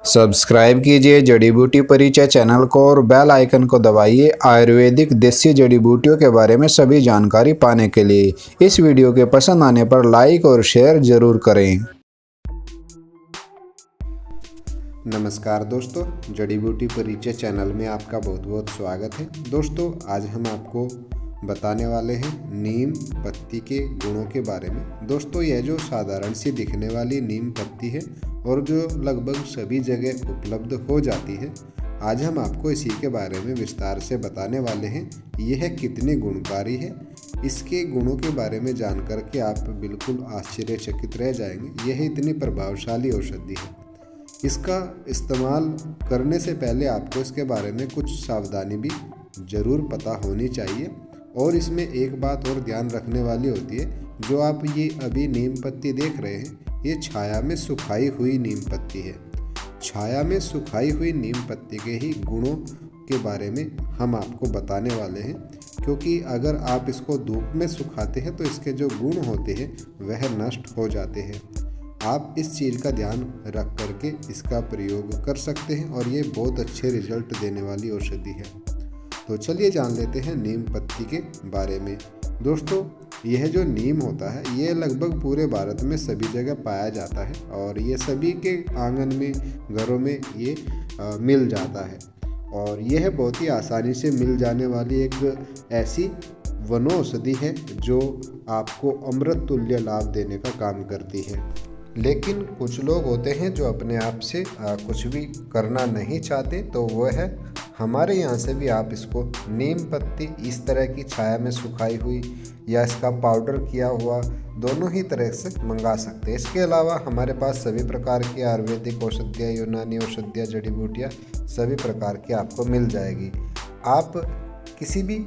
Subscribe कीजिए जड़ी बूटी परिचय चैनल को और बेल आइकन को दबाइए आयुर्वेदिक देसी जड़ी बूटियों के बारे में सभी जानकारी पाने के लिए। इस वीडियो के पसंद आने पर लाइक और शेयर जरूर करें। नमस्कार दोस्तों, जड़ी बूटी परिचय चैनल में आपका बहुत बहुत स्वागत है। दोस्तों, आज हम आपको बताने वाले हैं नीम पत्ती के गुणों के बारे में। दोस्तों, यह जो साधारण सी दिखने वाली नीम पत्ती है और जो लगभग सभी जगह उपलब्ध हो जाती है, आज हम आपको इसी के बारे में विस्तार से बताने वाले हैं। यह कितनी गुणकारी है, इसके गुणों के बारे में जानकर के आप बिल्कुल आश्चर्यचकित रह जाएंगे। यह इतनी प्रभावशाली औषधि है। इसका इस्तेमाल करने से पहले आपको इसके बारे में कुछ सावधानी भी ज़रूर पता होनी चाहिए। और इसमें एक बात और ध्यान रखने वाली होती है, जो आप ये अभी नीम पत्ती देख रहे हैं, ये छाया में सुखाई हुई नीम पत्ती है। छाया में सुखाई हुई नीम पत्ती के ही गुणों के बारे में हम आपको बताने वाले हैं, क्योंकि अगर आप इसको धूप में सुखाते हैं तो इसके जो गुण होते हैं वह नष्ट हो जाते हैं। आप इस चीज़ का ध्यान रख करके इसका प्रयोग कर सकते हैं और ये बहुत अच्छे रिजल्ट देने वाली औषधि है। तो चलिए जान लेते हैं नीम पत्ती के बारे में। दोस्तों, यह जो नीम होता है ये लगभग पूरे भारत में सभी जगह पाया जाता है और ये सभी के आंगन में, घरों में ये मिल जाता है। और यह बहुत ही आसानी से मिल जाने वाली एक ऐसी वनौषधि है जो आपको अमृत तुल्य लाभ देने का काम करती है। लेकिन कुछ लोग होते हैं जो अपने आप से कुछ भी करना नहीं चाहते, तो वह है हमारे यहाँ से भी आप इसको नीम पत्ती इस तरह की छाया में सुखाई हुई या इसका पाउडर किया हुआ दोनों ही तरह से मंगा सकते हैं। इसके अलावा हमारे पास सभी प्रकार की आयुर्वेदिक औषधियाँ, यूनानी औषधियाँ, जड़ी बूटियाँ सभी प्रकार की आपको मिल जाएगी। आप किसी भी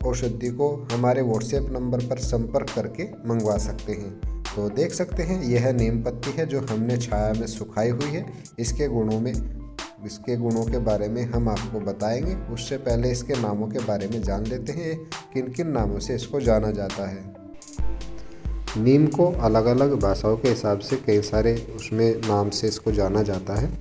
औषधि को हमारे व्हाट्सएप नंबर पर संपर्क करके मंगवा सकते हैं। तो देख सकते हैं यह नीम पत्ती है जो हमने छाया में सुखाई हुई है। इसके गुणों के बारे में हम आपको बताएंगे। उससे पहले इसके नामों के बारे में जान लेते हैं, किन किन नामों से इसको जाना जाता है। नीम को अलग अलग भाषाओं के हिसाब से कई सारे उसमें नाम से इसको जाना जाता है।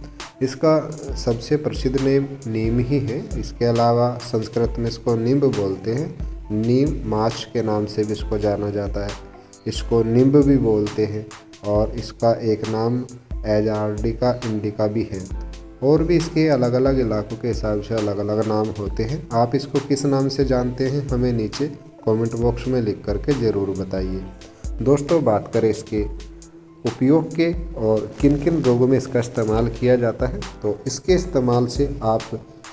इसका सबसे प्रसिद्ध नीम ही है। इसके अलावा संस्कृत में इसको निम्ब बोलते हैं। नीम माछ के नाम से भी इसको जाना जाता है। इसको निम्ब भी बोलते हैं और इसका एक नाम एजार्डिका इंडिका भी है। और भी इसके अलग अलग इलाकों के हिसाब से अलग अलग नाम होते हैं। आप इसको किस नाम से जानते हैं हमें नीचे कमेंट बॉक्स में लिख करके ज़रूर बताइए। दोस्तों, बात करें इसके उपयोग के और किन किन रोगों में इसका इस्तेमाल किया जाता है, तो इसके इस्तेमाल से आप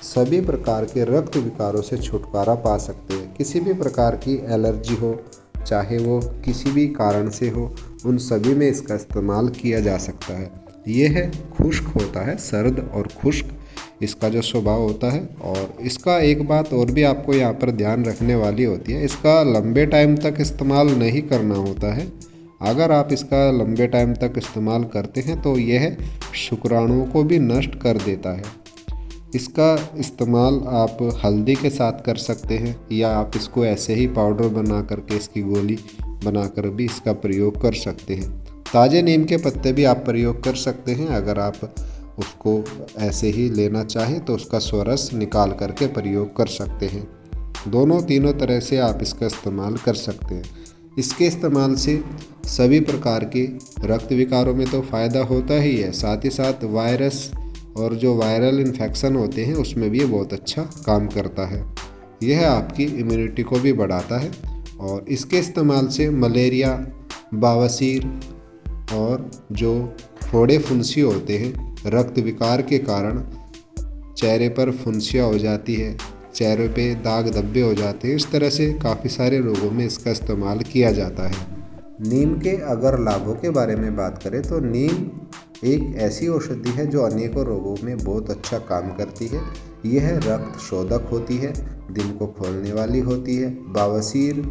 सभी प्रकार के रक्त विकारों से छुटकारा पा सकते हैं। किसी भी प्रकार की एलर्जी हो, चाहे वो किसी भी कारण से हो, उन सभी में इसका इस्तेमाल किया जा सकता है। यह है खुश्क होता है, सर्द और खुश्क इसका जो स्वभाव होता है। और इसका एक बात और भी आपको यहाँ पर ध्यान रखने वाली होती है, इसका लंबे टाइम तक इस्तेमाल नहीं करना होता है। अगर आप इसका लंबे टाइम तक इस्तेमाल करते हैं तो यह शुक्राणुओं को भी नष्ट कर देता है। इसका इस्तेमाल आप हल्दी के साथ कर सकते हैं या आप इसको ऐसे ही पाउडर बना करके, इसकी गोली बनाकर भी इसका प्रयोग कर सकते हैं। ताज़े नीम के पत्ते भी आप प्रयोग कर सकते हैं। अगर आप उसको ऐसे ही लेना चाहें तो उसका स्वरस निकाल करके प्रयोग कर सकते हैं। तीनों तरह से आप इसका इस्तेमाल कर सकते हैं। इसके इस्तेमाल से सभी प्रकार के रक्त विकारों में तो फ़ायदा होता ही है, साथ ही साथ वायरस और जो वायरल इन्फेक्शन होते हैं उसमें भी ये बहुत अच्छा काम करता है। यह आपकी इम्यूनिटी को भी बढ़ाता है। और इसके इस्तेमाल से मलेरिया, बवासीर और जो फोड़े फुंसी होते हैं, रक्त विकार के कारण चेहरे पर फुंसियाँ हो जाती है, चेहरे पे दाग धब्बे हो जाते हैं, इस तरह से काफ़ी सारे रोगों में इसका इस्तेमाल किया जाता है। नीम के अगर लाभों के बारे में बात करें तो नीम एक ऐसी औषधि है जो अनेकों रोगों में बहुत अच्छा काम करती है। यह रक्त शोधक होती है, दिल को खोलने वाली होती है, बवासीर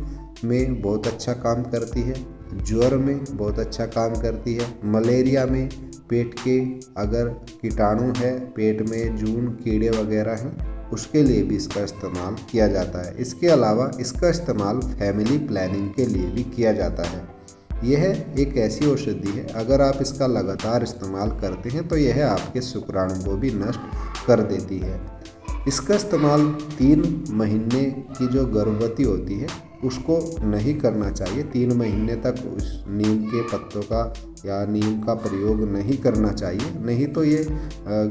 में बहुत अच्छा काम करती है, ज्वर में बहुत अच्छा काम करती है, मलेरिया में, पेट के अगर कीटाणु है, पेट में जून कीड़े वगैरह हैं, उसके लिए भी इसका इस्तेमाल किया जाता है। इसके अलावा इसका इस्तेमाल फैमिली प्लानिंग के लिए भी किया जाता है। यह एक ऐसी औषधि है, अगर आप इसका लगातार इस्तेमाल करते हैं तो यह आपके शुक्राणु को भी नष्ट कर देती है। इसका इस्तेमाल 3 महीने की जो गर्भवती होती है उसको नहीं करना चाहिए। 3 महीने तक उस नीम के पत्तों का या नीम का प्रयोग नहीं करना चाहिए, नहीं तो ये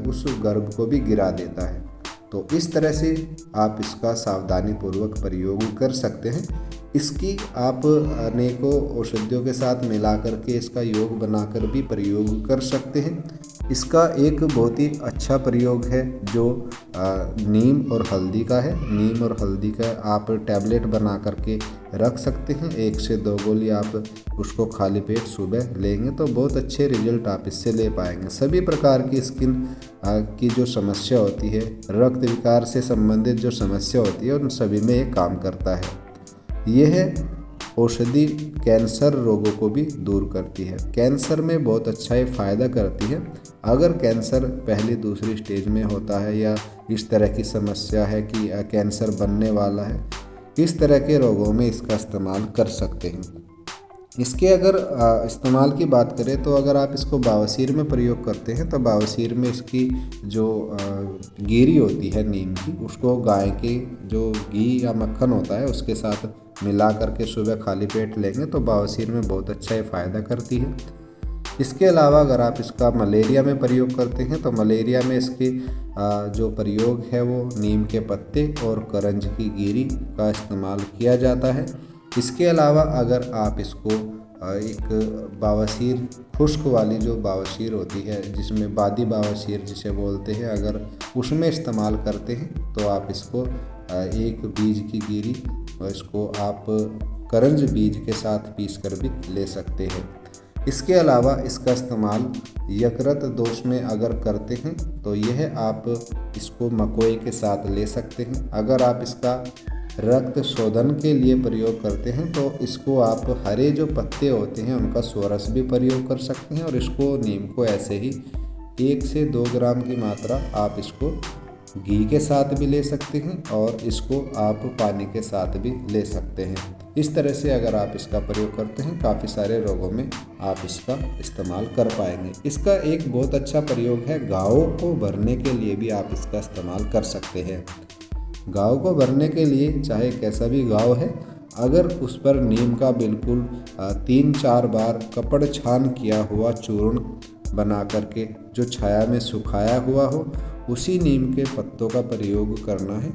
उस गर्भ को भी गिरा देता है। तो इस तरह से आप इसका सावधानीपूर्वक प्रयोग कर सकते हैं। इसकी आप अनेकों औषधियों के साथ मिला करके इसका योग बनाकर भी प्रयोग कर सकते हैं। इसका एक बहुत ही अच्छा प्रयोग है जो नीम और हल्दी का है। नीम और हल्दी का आप टैबलेट बना करके रख सकते हैं। 1 से 2 गोली आप उसको खाली पेट सुबह लेंगे तो बहुत अच्छे रिजल्ट आप इससे ले पाएंगे। सभी प्रकार की स्किन की जो समस्या होती है, रक्त विकार से संबंधित जो समस्या होती है, उन सभी में ये काम करता है। यह औषधि कैंसर रोगों को भी दूर करती है। कैंसर में बहुत अच्छा ये फ़ायदा करती है। अगर कैंसर पहली दूसरी स्टेज में होता है या इस तरह की समस्या है कि कैंसर बनने वाला है, इस तरह के रोगों में इसका इस्तेमाल कर सकते हैं। इसके अगर इस्तेमाल की बात करें तो अगर आप इसको बवासीर में प्रयोग करते हैं तो बवासीर में इसकी जो गिरी होती है नीम की, उसको गाय के जो घी या मक्खन होता है उसके साथ मिला करके सुबह खाली पेट लेंगे तो बवासीर में बहुत अच्छा ये फ़ायदा करती है। इसके अलावा अगर आप इसका मलेरिया में प्रयोग करते हैं तो मलेरिया में इसकी जो प्रयोग है वो नीम के पत्ते और करंज की गिरी का इस्तेमाल किया जाता है। इसके अलावा अगर आप इसको एक बवासीर खुश्क वाली जो बवासीर होती है, जिसमें बादी बवासीर जिसे बोलते हैं, अगर उसमें इस्तेमाल करते हैं तो आप इसको एक बीज की गिरी और इसको आप करंज बीज के साथ पीस कर भी ले सकते हैं। इसके अलावा इसका इस्तेमाल यकृत दोष में अगर करते हैं तो यह आप इसको मकोई के साथ ले सकते हैं। अगर आप इसका रक्त शोधन के लिए प्रयोग करते हैं तो इसको आप हरे जो पत्ते होते हैं उनका सोरस भी प्रयोग कर सकते हैं और इसको नीम को ऐसे ही 1 से 2 ग्राम की मात्रा आप इसको घी के साथ भी ले सकते हैं और इसको आप पानी के साथ भी ले सकते हैं। इस तरह से अगर आप इसका प्रयोग करते हैं काफ़ी सारे रोगों में आप इसका इस्तेमाल कर पाएंगे। इसका एक बहुत अच्छा प्रयोग है, घावों को भरने के लिए भी आप इसका इस्तेमाल कर सकते हैं। घाव को भरने के लिए चाहे कैसा भी घाव है, अगर उस पर नीम का बिल्कुल 3-4 बार कपड़ छान किया हुआ चूर्ण बना करके जो छाया में सुखाया हुआ हो, उसी नीम के पत्तों का प्रयोग करना है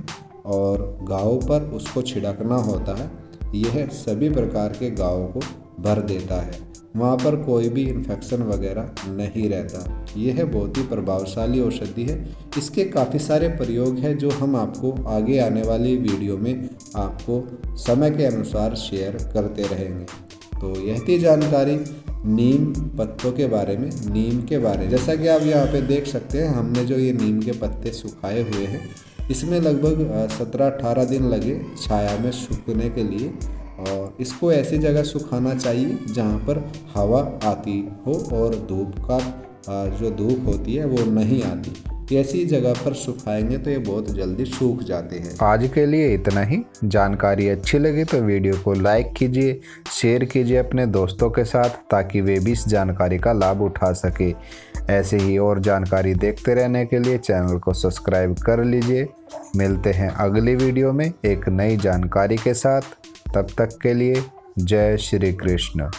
और घाव पर उसको छिड़कना होता है। यह सभी प्रकार के घावों को भर देता है, वहाँ पर कोई भी इन्फेक्शन वगैरह नहीं रहता। यह बहुत ही प्रभावशाली औषधि है। इसके काफ़ी सारे प्रयोग हैं जो हम आपको आगे आने वाली वीडियो में आपको समय के अनुसार शेयर करते रहेंगे। तो यह थी जानकारी नीम पत्तों के बारे में, नीम के बारे में। जैसा कि आप यहाँ पे देख सकते हैं, हमने जो ये नीम के पत्ते सुखाए हुए हैं, इसमें लगभग 17-18 दिन लगे छाया में सूखने के लिए और इसको ऐसी जगह सुखाना चाहिए जहाँ पर हवा आती हो और धूप का जो धूप होती है वो नहीं आती। ऐसी जगह पर सुखाएंगे तो ये बहुत जल्दी सूख जाते हैं। आज के लिए इतना ही। जानकारी अच्छी लगी तो वीडियो को लाइक कीजिए, शेयर कीजिए अपने दोस्तों के साथ ताकि वे भी इस जानकारी का लाभ उठा सके। ऐसे ही और जानकारी देखते रहने के लिए चैनल को सब्सक्राइब कर लीजिए। मिलते हैं अगली वीडियो में एक नई जानकारी के साथ। तब तक के लिए जय श्री कृष्ण।